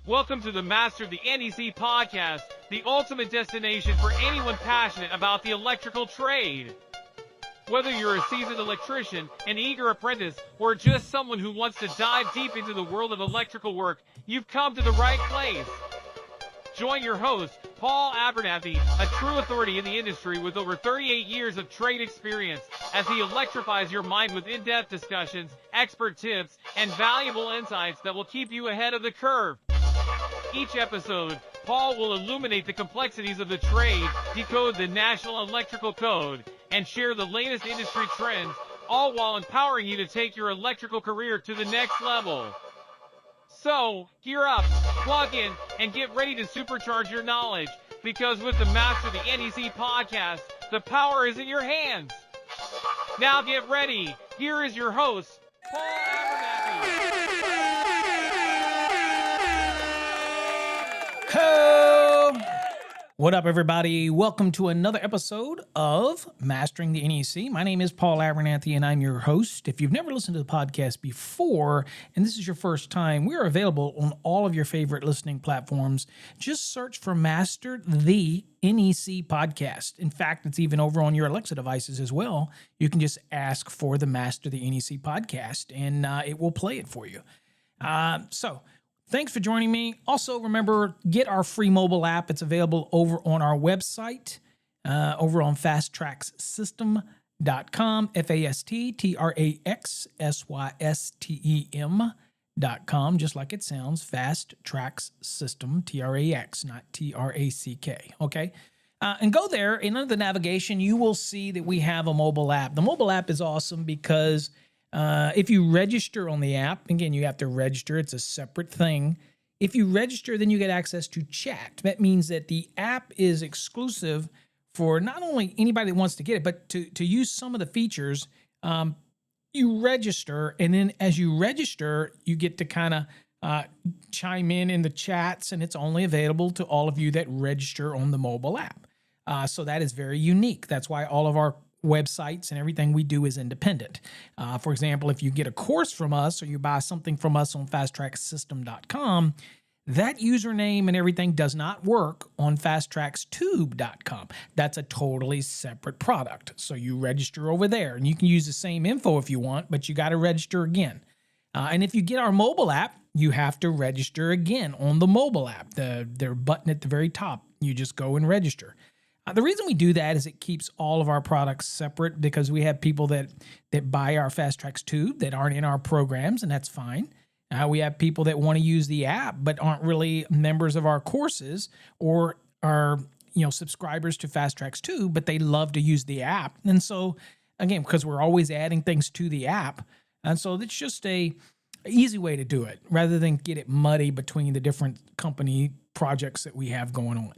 Welcome to the Master of the NEC podcast, the ultimate destination for anyone passionate about the electrical trade. Whether you're a seasoned electrician, an eager apprentice, or just someone who wants to dive deep into the world of electrical work, you've come to the right place. Join your host, Paul Abernathy, a true authority in the industry with over 38 years of trade experience, as he electrifies your mind with in-depth discussions, expert tips, and valuable insights that will keep you ahead of the curve. Each episode, Paul will illuminate the complexities of the trade, decode the National Electrical Code, and share the latest industry trends, all while empowering you to take your electrical career to the next level. So, gear up, plug in, and get ready to supercharge your knowledge, because with the Master of the NEC podcast, the power is in your hands. Now get ready. Here is your host, Paul Abernathy. Ho! What up, everybody? Welcome to another episode of Mastering the NEC. My name is Paul Abernathy, and I'm your host. If you've never listened to the podcast before, and this is your first time, we are available on all of your favorite listening platforms. Just search for Master the NEC podcast. In fact, it's even over on your Alexa devices as well. You can just ask for the Master the NEC podcast, and it will play it for you. Thanks for joining me. Also, remember, get our free mobile app. It's available over on our website, over on fasttracksystem.com, fasttracksystem.com, just like it sounds, Fast Tracks System, TRAX, not TRACK, okay? And go there, and under the navigation, you will see that we have a mobile app. The mobile app is awesome because if you register on the app, again, you have to register. It's a separate thing. If you register, then you get access to chat. That means that the app is exclusive for not only anybody that wants to get it, but to use some of the features. You register, and then as you register, you get to kind of chime in the chats, and it's only available to all of you that register on the mobile app. So that is very unique. That's why all of our websites and everything we do is independent. For example, if you get a course from us or you buy something from us on fasttracksystem.com, that username and everything does not work on fasttrackstube.com. That's a totally separate product. So you register over there, and you can use the same info if you want, but you got to register again. And if you get our mobile app, you have to register again on the mobile app. Their button at the very top, you just go and register. The reason we do that is it keeps all of our products separate, because we have people that buy our Fast Tracks Tube that aren't in our programs, and that's fine. We have people that want to use the app but aren't really members of our courses or are subscribers to Fast Tracks Tube, but they love to use the app. And so, again, because we're always adding things to the app, and so it's just a easy way to do it rather than get it muddy between the different company projects that we have going on.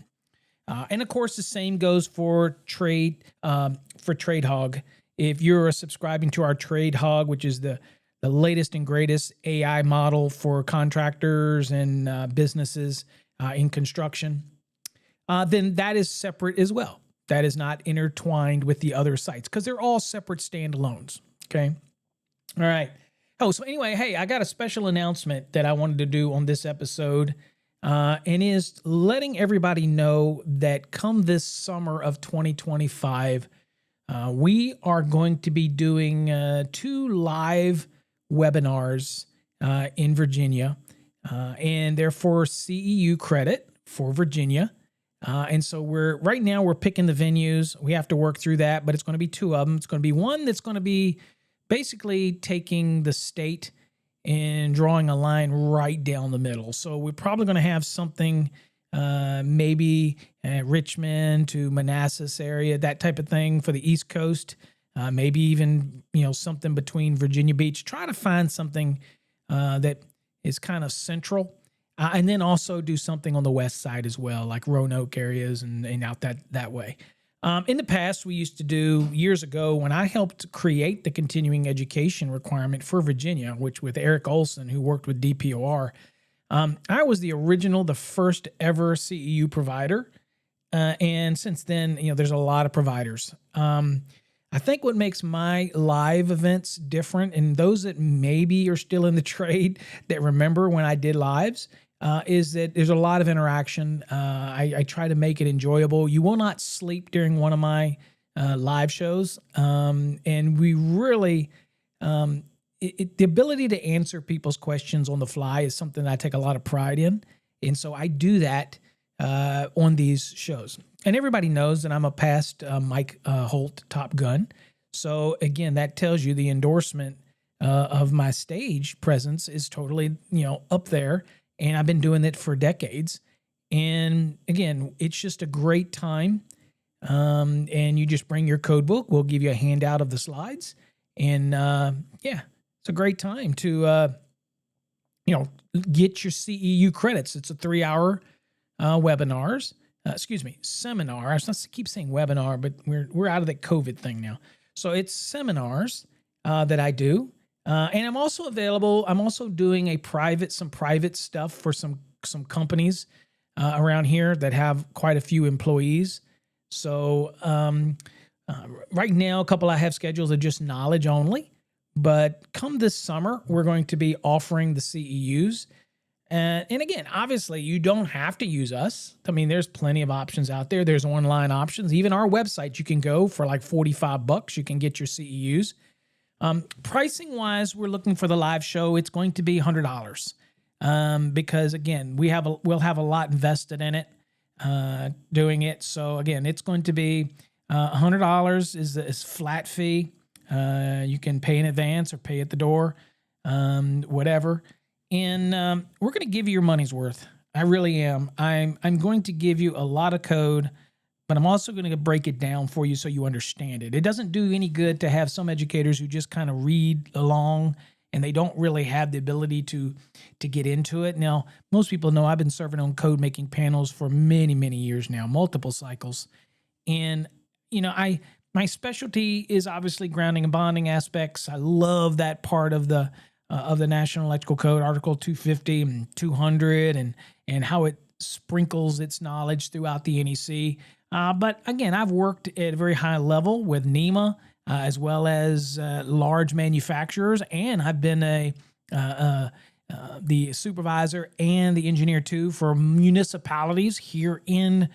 And of course, the same goes for Trade Hog. If you're subscribing to our Trade Hog, which is the latest and greatest AI model for contractors and businesses in construction, then that is separate as well. That is not intertwined with the other sites because they're all separate standalones. Okay. All right. Oh, so anyway, hey, I got a special announcement that I wanted to do on this episode. And is letting everybody know that come this summer of 2025, we are going to be doing 2 live webinars in Virginia, and they're for CEU credit for Virginia. And so right now we're picking the venues. We have to work through that, but it's going to be 2 of them. It's going to be one that's going to be basically taking the state and drawing a line right down the middle. So we're probably going to have something maybe Richmond to Manassas area, that type of thing for the East Coast. Maybe even something between Virginia Beach. Try to find something that is kind of central, and then also do something on the west side as well, like Roanoke areas and out that way. In the past, we used to do, years ago, when I helped create the continuing education requirement for Virginia, which with Eric Olson, who worked with DPOR, I was the first ever CEU provider. And since then, there's a lot of providers. I think what makes my live events different, and those that maybe are still in the trade that remember when I did lives, is that there's a lot of interaction. I try to make it enjoyable. You will not sleep during one of my live shows. And we really, the ability to answer people's questions on the fly is something that I take a lot of pride in. And so I do that on these shows. And everybody knows that I'm a past Mike Holt Top Gun. So again, that tells you the endorsement of my stage presence is totally, up there. And I've been doing it for decades. And again, it's just a great time. And you just bring your code book. We'll give you a handout of the slides. And it's a great time to, get your CEU credits. It's a 3-hour webinars. Seminar. I keep saying webinar, but we're out of that COVID thing now. So it's seminars that I do. And I'm also available. I'm also doing some private stuff for some companies around here that have quite a few employees. So right now, a couple I have scheduled are just knowledge only. But come this summer, we're going to be offering the CEUs. And again, obviously, you don't have to use us. I mean, there's plenty of options out there. There's online options. Even our website, you can go for like $45. You can get your CEUs. Pricing wise, we're looking for the live show. It's going to be $100 because again, we'll have a lot invested in it doing it. So again, it's going to be $100 is flat fee. You can pay in advance or pay at the door, whatever. And we're going to give you your money's worth. I really am. I'm going to give you a lot of code, but I'm also going to break it down for you so you understand it. It doesn't do any good to have some educators who just kind of read along and they don't really have the ability to get into it. Now, most people know I've been serving on code making panels for many, many years now, multiple cycles. And, my specialty is obviously grounding and bonding aspects. I love that part of the National Electrical Code, Article 250 and 200, and how it sprinkles its knowledge throughout the NEC. But again, I've worked at a very high level with NEMA as well as large manufacturers, and I've been the supervisor and the engineer too for municipalities here in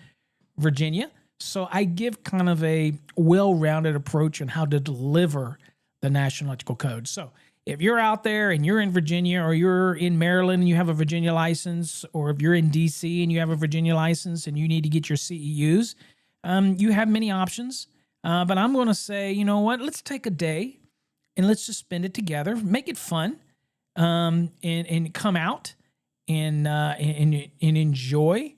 Virginia. So I give kind of a well-rounded approach on how to deliver the National Electrical Code. So if you're out there and you're in Virginia or you're in Maryland and you have a Virginia license, or if you're in DC and you have a Virginia license and you need to get your CEUs, you have many options. But I'm going to say, you know what, let's take a day and let's just spend it together, make it fun, and come out and enjoy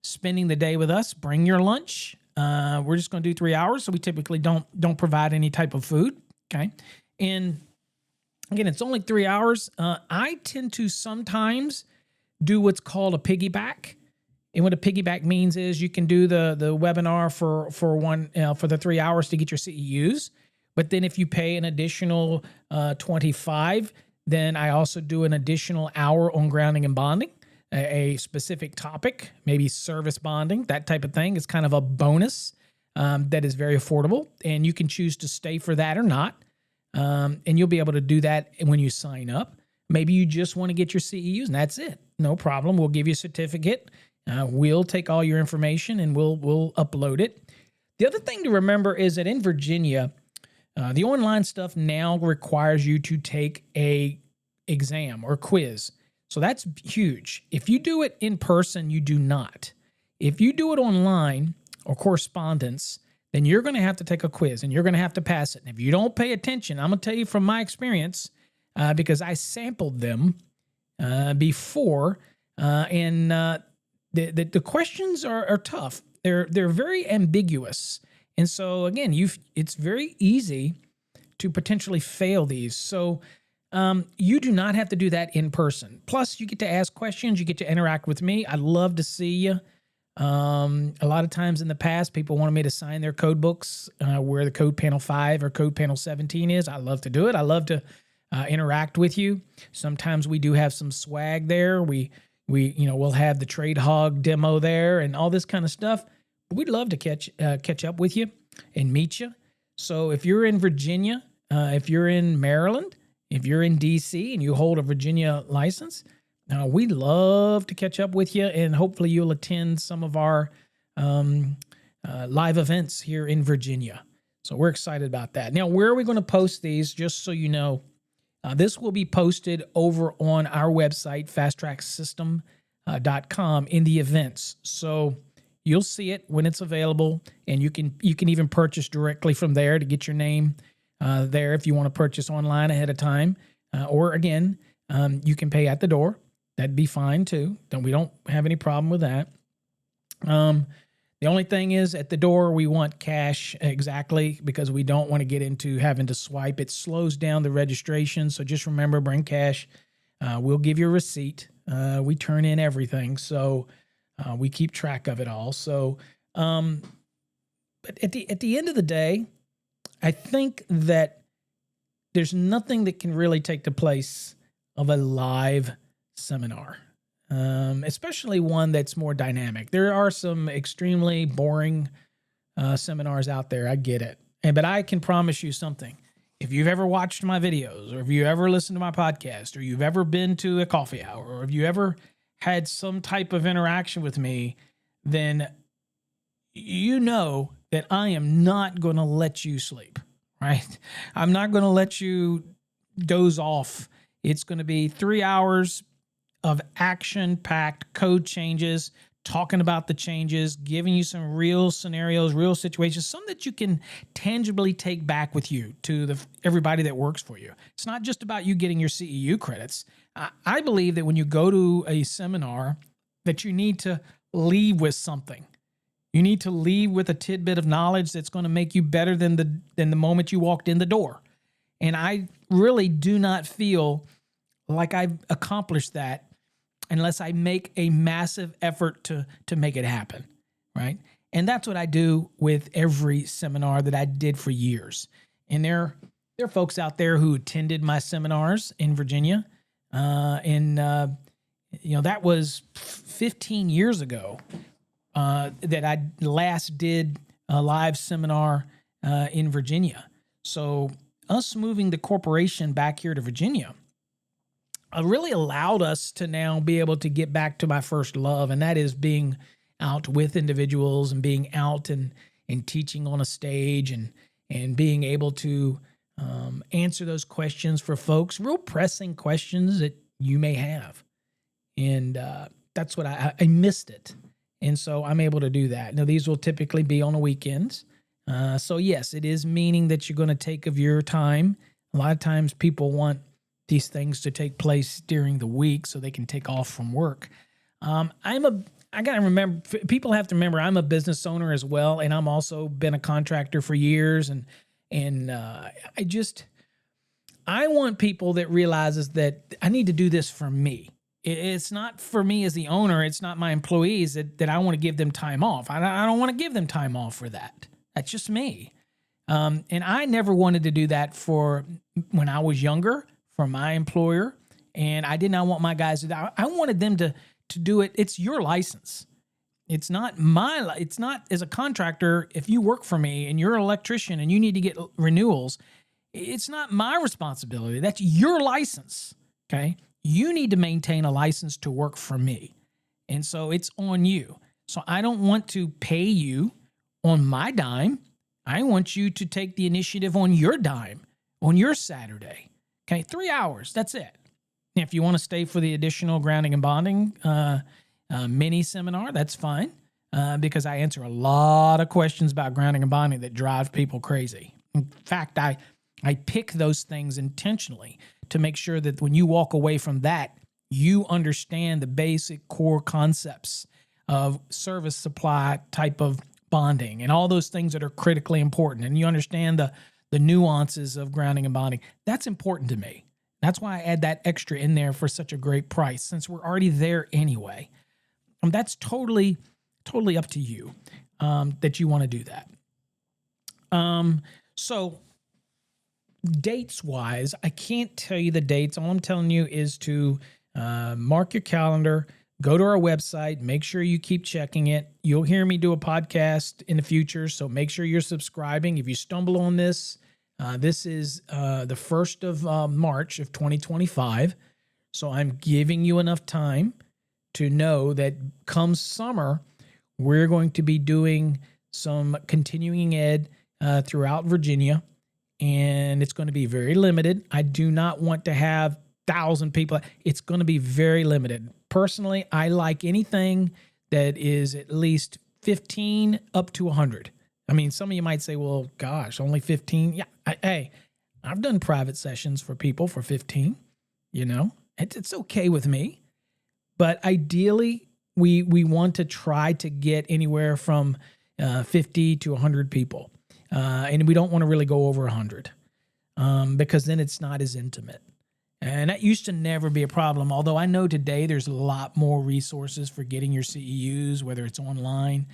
spending the day with us. Bring your lunch. We're just going to do 3 hours, so we typically don't provide any type of food. Okay, and again, it's only 3 hours. I tend to sometimes do what's called a piggyback. And what a piggyback means is you can do the webinar for the 3 hours to get your CEUs. But then if you pay an additional $25, then I also do an additional hour on grounding and bonding, a specific topic, maybe service bonding, that type of thing. It's kind of a bonus that is very affordable. And you can choose to stay for that or not. And you'll be able to do that when you sign up. Maybe you just want to get your CEUs and that's it. No problem. We'll give you a certificate. We'll take all your information and we'll upload it. The other thing to remember is that in Virginia, the online stuff now requires you to take a exam or quiz. So that's huge. If you do it in person, you do not. If you do it online or correspondence, then you're going to have to take a quiz and you're going to have to pass it. And if you don't pay attention, I'm going to tell you from my experience, because I sampled them before, and the questions are tough. They're very ambiguous. And so again, it's very easy to potentially fail these. So you do not have to do that in person. Plus, you get to ask questions. You get to interact with me. I'd love to see you. A lot of times in the past, people wanted me to sign their code books where the code panel 5 or code panel 17 is. I love to do it. I love to interact with you. Sometimes we do have some swag there. We'll have the Trade Hog demo there and all this kind of stuff. But we'd love to catch up with you and meet you. So if you're in Virginia, if you're in Maryland, if you're in DC and you hold a Virginia license, We'd love to catch up with you, and hopefully you'll attend some of our live events here in Virginia. So we're excited about that. Now, where are we going to post these? Just so you know, this will be posted over on our website, fasttracksystem.com, in the events. So you'll see it when it's available, and you can even purchase directly from there to get your name there if you want to purchase online ahead of time. Or again, you can pay at the door. That'd be fine too. We don't have any problem with that. The only thing is at the door, we want cash exactly because we don't want to get into having to swipe. It slows down the registration. So just remember, bring cash. We'll give you a receipt. We turn in everything. So we keep track of it all. So, but at the end of the day, I think that there's nothing that can really take the place of a live seminar. Especially one that's more dynamic. There are some extremely boring seminars out there. I get it. But I can promise you something. If you've ever watched my videos, or if you ever listened to my podcast, or you've ever been to a coffee hour, or if you ever had some type of interaction with me, then you know that I am not going to let you sleep, right? I'm not going to let you doze off. It's going to be 3 hours of action-packed code changes, talking about the changes, giving you some real scenarios, real situations, some that you can tangibly take back with you to everybody that works for you. It's not just about you getting your CEU credits. I believe that when you go to a seminar, that you need to leave with something. You need to leave with a tidbit of knowledge that's going to make you better than the moment you walked in the door. And I really do not feel like I've accomplished that unless I make a massive effort to make it happen, right? And that's what I do with every seminar that I did for years. And there are folks out there who attended my seminars in Virginia, that was 15 years ago that I last did a live seminar in Virginia. So us moving the corporation back here to Virginia really allowed us to now be able to get back to my first love, and that is being out with individuals and being out and teaching on a stage and being able to answer those questions for folks, real pressing questions that you may have. And that's what I missed it. And so I'm able to do that. Now, these will typically be on the weekends. So yes, it is meaning that you're going to take of your time. A lot of times people want these things to take place during the week so they can take off from work. I got to remember, people have to remember I'm a business owner as well. And I'm also been a contractor for years. And I want people that realizes that I need to do this for me. It's not for me as the owner. It's not my employees that I want to give them time off. I don't want to give them time off for that. That's just me. And I never wanted to do that for when I was younger, for my employer. And I did not want my guys to do that. I wanted them to do it. It's your license. It's not as a contractor. If you work for me and you're an electrician and you need to get renewals, it's not my responsibility. That's your license. Okay. You need to maintain a license to work for me. And so it's on you. So I don't want to pay you on my dime. I want you to take the initiative on your dime, on your Saturday. Okay, 3 hours, that's it. If you want to stay for the additional grounding and bonding mini seminar, that's fine, because I answer a lot of questions about grounding and bonding that drive people crazy. In fact, I pick those things intentionally to make sure that when you walk away from that, you understand the basic core concepts of service supply type of bonding and all those things that are critically important. And you understand the nuances of grounding and bonding. That's important to me. That's why I add that extra in there for such a great price, since we're already there anyway. That's totally up to you that you want to do that. So dates-wise, I can't tell you the dates. All I'm telling you is to mark your calendar, go to our website, make sure you keep checking it. You'll hear me do a podcast in the future, so make sure you're subscribing. If you stumble on this, this is the 1st of March of 2025. So I'm giving you enough time to know that come summer, we're going to be doing some continuing ed throughout Virginia, and it's going to be very limited. I do not want to have 1,000 people. It's going to be very limited. Personally, I like anything that is at least 15 up to 100. I mean, some of you might say, well, gosh, only 15. Yeah, hey, I've done private sessions for people for 15, It's okay with me. But ideally, we want to try to get anywhere from 50 to 100 people. And we don't want to really go over 100 because then it's not as intimate. And that used to never be a problem, although I know today there's a lot more resources for getting your CEUs, whether it's online.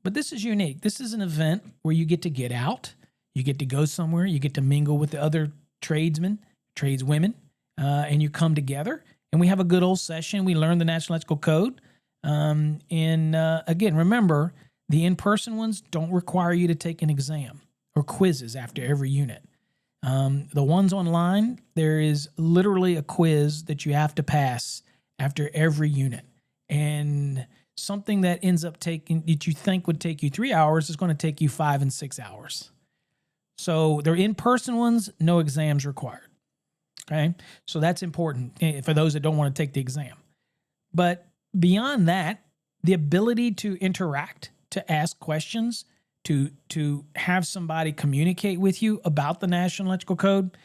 But this is unique. This is an event where you get out, you get to go somewhere, you get to mingle with the other tradesmen, tradeswomen, and you come together. And we have a good old session. We learn the National Electrical Code. Again, remember, the in-person ones don't require you to take an exam or quizzes after every unit. The ones online, there is literally a quiz that you have to pass after every unit. And something that ends up that you think would take you 3 hours is going to take you 5 and 6 hours. So they're in-person ones, no exams required. Okay, so that's important for those that don't want to take the exam. But beyond that, the ability to interact, to ask questions, to have somebody communicate with you about the National Electrical Code,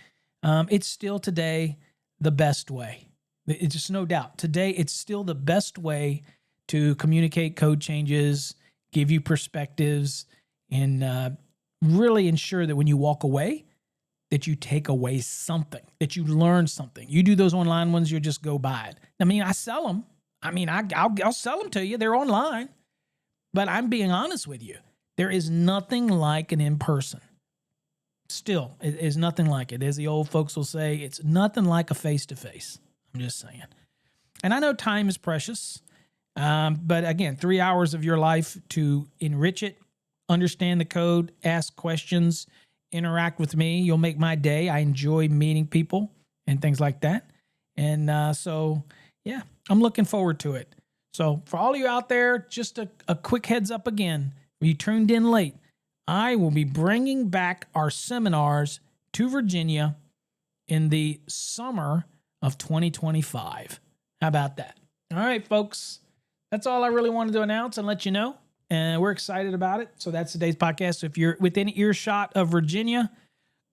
it's still today the best way. It's just no doubt. Today, it's still the best way to communicate code changes, give you perspectives, and really ensure that when you walk away, that you take away something, that you learn something. You do those online ones, you just go buy it. I mean, I sell them. I mean, I'll sell them to you. They're online. But I'm being honest with you. There is nothing like an in-person. Still, it is nothing like it. As the old folks will say, it's nothing like a face-to-face. I'm just saying. And I know time is precious. But again, 3 hours of your life to enrich it, understand the code, ask questions, interact with me. You'll make my day. I enjoy meeting people and things like that. And yeah, I'm looking forward to it. So for all of you out there, just a quick heads up again. If you tuned in late, I will be bringing back our seminars to Virginia in the summer of 2025. How about that? All right, folks. That's all I really wanted to announce and let you know. And we're excited about it. So that's today's podcast. So if you're within earshot of Virginia,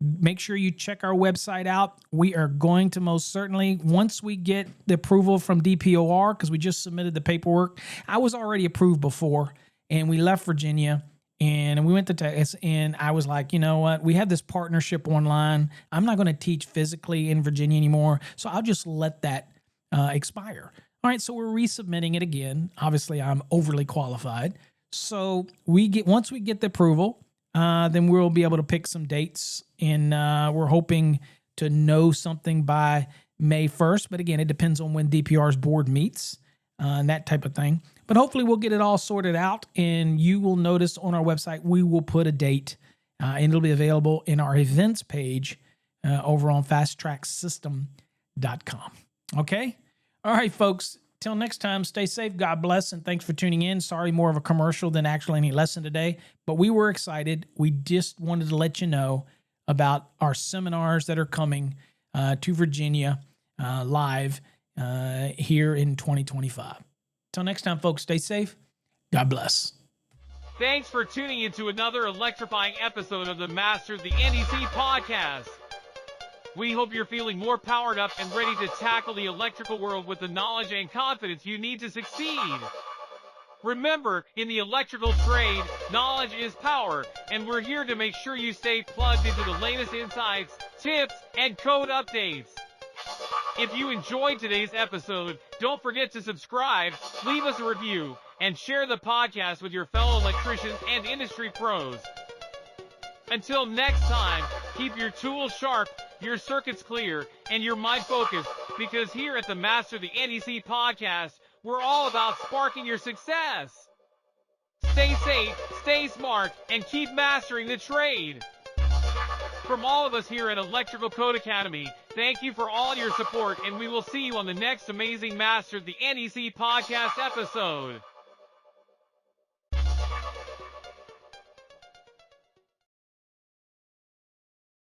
make sure you check our website out. We are going to most certainly, once we get the approval from DPOR, because we just submitted the paperwork. I was already approved before, and we left Virginia, and we went to Texas, and I was like, you know what? We have this partnership online. I'm not going to teach physically in Virginia anymore, so I'll just let that expire. All right, so we're resubmitting it again. Obviously, I'm overly qualified. So once we get the approval, then we'll be able to pick some dates, and we're hoping to know something by May 1st. But again, it depends on when DPR's board meets and that type of thing. But hopefully we'll get it all sorted out, and you will notice on our website, we will put a date, and it'll be available in our events page over on fasttracksystem.com. Okay? All right, folks. Till next time, stay safe. God bless, and thanks for tuning in. Sorry, more of a commercial than actually any lesson today, but we were excited. We just wanted to let you know about our seminars that are coming to Virginia live here in 2025. Till next time, folks, stay safe. God bless. Thanks for tuning into another electrifying episode of the Masters the NEC podcast. We hope you're feeling more powered up and ready to tackle the electrical world with the knowledge and confidence you need to succeed. Remember, in the electrical trade, knowledge is power, and we're here to make sure you stay plugged into the latest insights, tips, and code updates. If you enjoyed today's episode, don't forget to subscribe, leave us a review, and share the podcast with your fellow electricians and industry pros. Until next time, keep your tools sharp, your circuits clear, and your mind focused, because here at the Master the NEC podcast, we're all about sparking your success. Stay safe, stay smart, and keep mastering the trade. From all of us here at Electrical Code Academy, Thank you for all your support, and we will see you on the next amazing Master the NEC podcast episode.